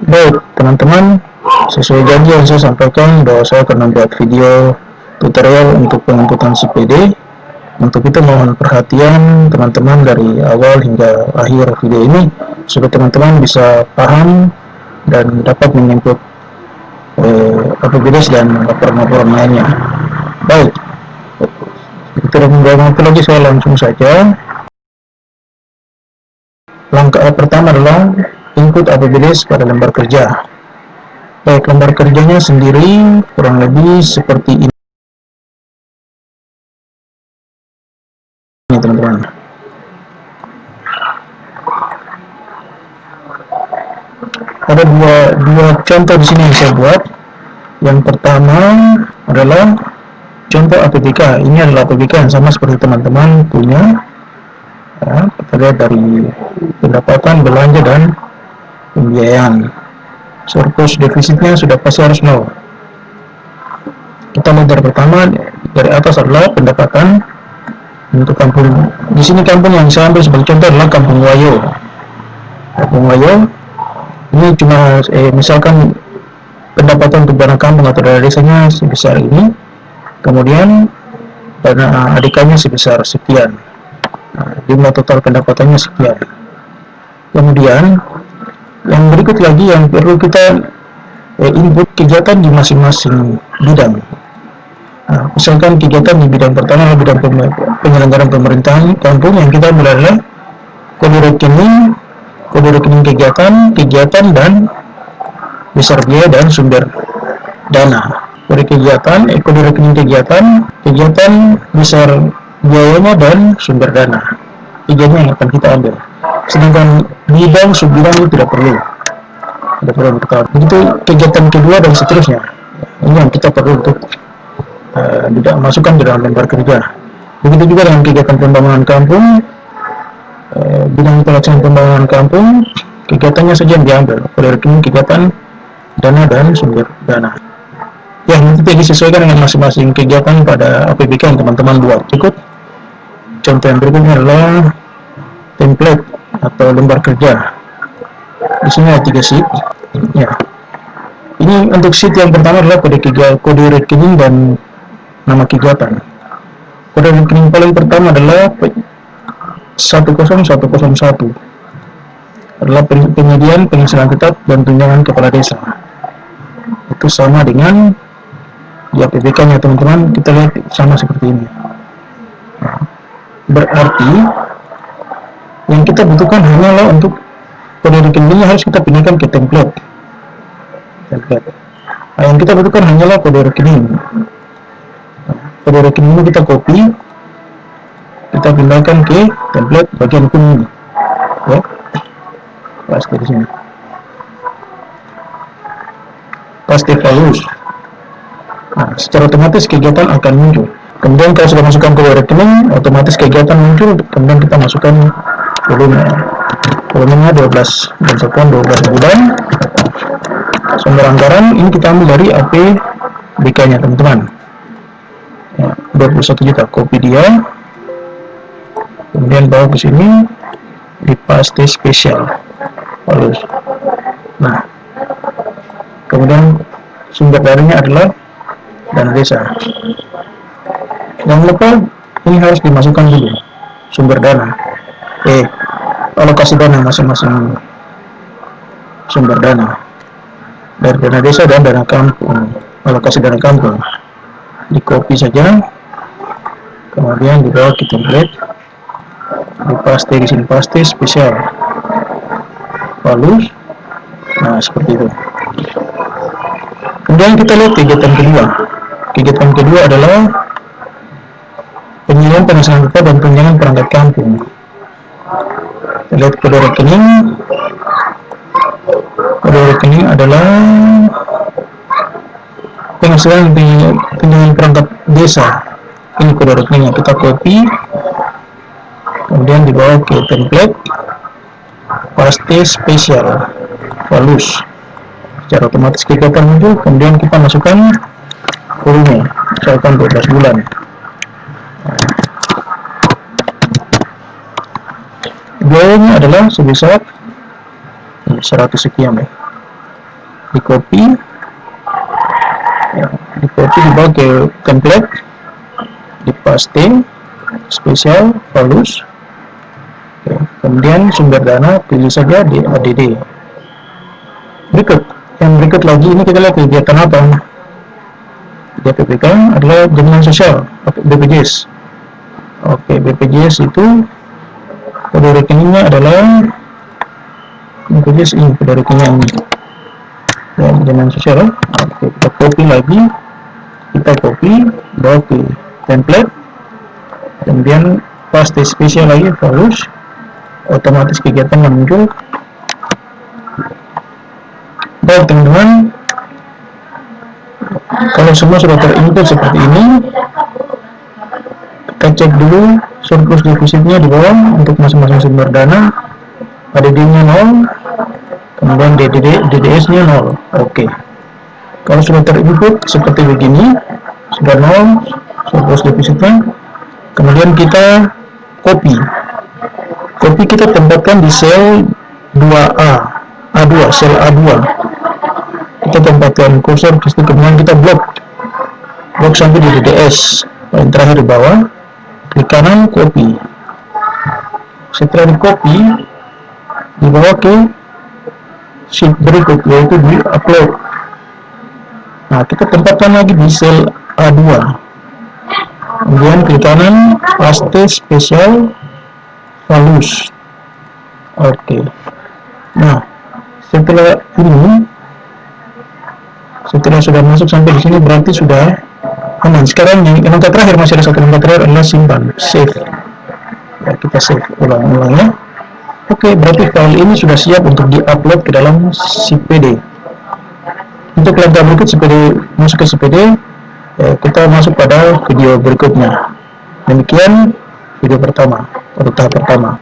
Baik, teman-teman, sesuai janji yang saya sampaikan bahwa saya akan membuat video tutorial untuk penginputan CPD. Untuk itu mohon perhatian teman-teman dari awal hingga akhir video ini supaya teman-teman bisa paham dan dapat menginput APBDes dan laporan-laporan lainnya. Baik, tidak membuang waktu lagi, saya langsung saja. Langkah pertama adalah input APBDes pada lembar kerja. Baik, lembar kerjanya sendiri kurang lebih seperti ini, teman-teman. Ada dua contoh di sini yang saya buat. Yang pertama adalah contoh APBK. Ini adalah APBK yang sama seperti teman-teman punya. Ya, kita lihat dari pendapatan, belanja, dan pembiayaan. Surplus defisitnya sudah pasti harus nol. Kita lihat dari pertama, dari atas adalah pendapatan untuk kampung. Di sini kampung yang saya ambil sebagai contoh adalah Kampung Wayo. Kampung Wayo ini cuma misalkan pendapatan untuk dana kampung atau dana desanya sebesar ini, kemudian dana adikannya sebesar sekian. Nah, jumlah total pendapatannya sekian. Kemudian yang berikut lagi yang perlu kita input kegiatan di masing-masing bidang. Nah, misalkan kegiatan di bidang pertama bidang penyelenggaraan pemerintahan kampung, yang kita mulai adalah kode rekening kegiatan dan besar biaya dan sumber dana. Kode rekening kegiatan, besar biayanya dan sumber dana. Tiganya yang akan kita ambil. Sedangkan bidang subbidang itu tidak perlu kita. Begitu kegiatan kedua dan seterusnya. Ini yang kita perlu untuk tidak masukkan ke dalam lembar kerja. Begitu juga dengan kegiatan pembangunan kampung, bidang pelaksanaan pembangunan kampung, kegiatannya saja yang diambil. Kode rekening kegiatan, dana dan sumber dana. Ya, nanti disesuaikan dengan masing-masing kegiatan pada APBK yang teman-teman buat. Ikut contoh yang berikutnya adalah template atau lembar kerja. Di sini ada 3 sheet. Ya. Ini untuk sheet yang pertama adalah kode rekening dan nama kegiatan. Kode rekening paling pertama adalah 10101, adalah penyediaan penghasilan tetap dan tunjangan kepala desa. Itu sama dengan di APBK nya, teman-teman. Kita lihat sama seperti ini. Nah, berarti yang kita butuhkan hanyalah untuk kode rekeningnya harus kita pindahkan ke template. Nah, yang kita butuhkan hanyalah kode rekening. Kode rekening ini kita copy, kita pindahkan ke template bagian kuning. Ya, paste di sini. Paste values. Nah, secara otomatis kegiatan akan muncul. Kemudian kalau sudah masukkan kode rekening, otomatis kegiatan muncul. Kemudian kita masukkan volumenya 12 dan satuan 12 bulan. Sumber anggaran ini kita ambil dari APBK nya, teman-teman. Ya, 21 juta, copy dia, kemudian bawa ke sini di paste spesial. Lalu, nah, kemudian sumber dananya adalah dana desa. Jangan lupa ini harus dimasukkan dulu sumber dana, alokasi dana masing-masing sumber dana dari dana desa dan dana kampung. Alokasi dana kampung di copy saja, kemudian dibawa ke template, dipaste di sini, paste spesial lalu. Nah, seperti itu. Kemudian kita lihat kegiatan kedua. Kegiatan kedua adalah penyediaan penghasilan tetap dan tunjangan perangkat kampung. Kita lihat kode rekening. Kode rekening adalah penghasilan tunjangan perangkat desa. Ini kode rekeningnya, kita copy, kemudian dibawa ke template, paste spesial values. Secara otomatis kegiatan muncul, kemudian kita masukkan volume, misalkan 12 bulan. Biayanya adalah sebesar 100 sekian ya. di copy, ya, di copy dibawa ke template, di paste spesial Valus. Oke, kemudian sumber dana pilih saja di ADD. Yang berikut lagi ini kita lihat kegiatan apa. BPK adalah jaminan sosial, BPJS. Oke, BPJS itu kode rekeningnya adalah BPJS ini, kode rekeningnya ini. Ya, jaminan sosial. Oke, kita copy lagi, bawa ke template, kemudian paste spesial lagi Valus, otomatis kegiatan yang muncul. Baik teman-teman, kalau semua sudah terinput seperti ini, kita cek dulu surplus defisitnya di bawah untuk masing-masing sumber dana. ADD-nya 0, kemudian DDS-nya 0. Oke. Kalau sudah terinput seperti begini, sudah 0 surplus defisitnya, kemudian kita copy. Kita tempatkan di sel 2A, A2, sel A2. Kita tempatkan kursor ke situ, kemudian kita blok sampai di DDS paling terakhir di bawah, klik kanan copy. Setelah di copy, dibawa ke sheet berikut, yaitu di upload. Nah, kita tempatkan lagi di sel A2, kemudian klik kanan paste spesial Valus. Oke. Nah, setelah sudah masuk sampai di sini berarti sudah aman. Sekarang yang langkah terakhir, masih ada satu langkah terakhir, adalah simpan, save. Ya, kita save ulang ya. Oke, berarti file ini sudah siap untuk diupload ke dalam CPD. Untuk langkah berikut masuk ke CPD, kita masuk pada video berikutnya. Demikian video pertama, untuk tahap pertama.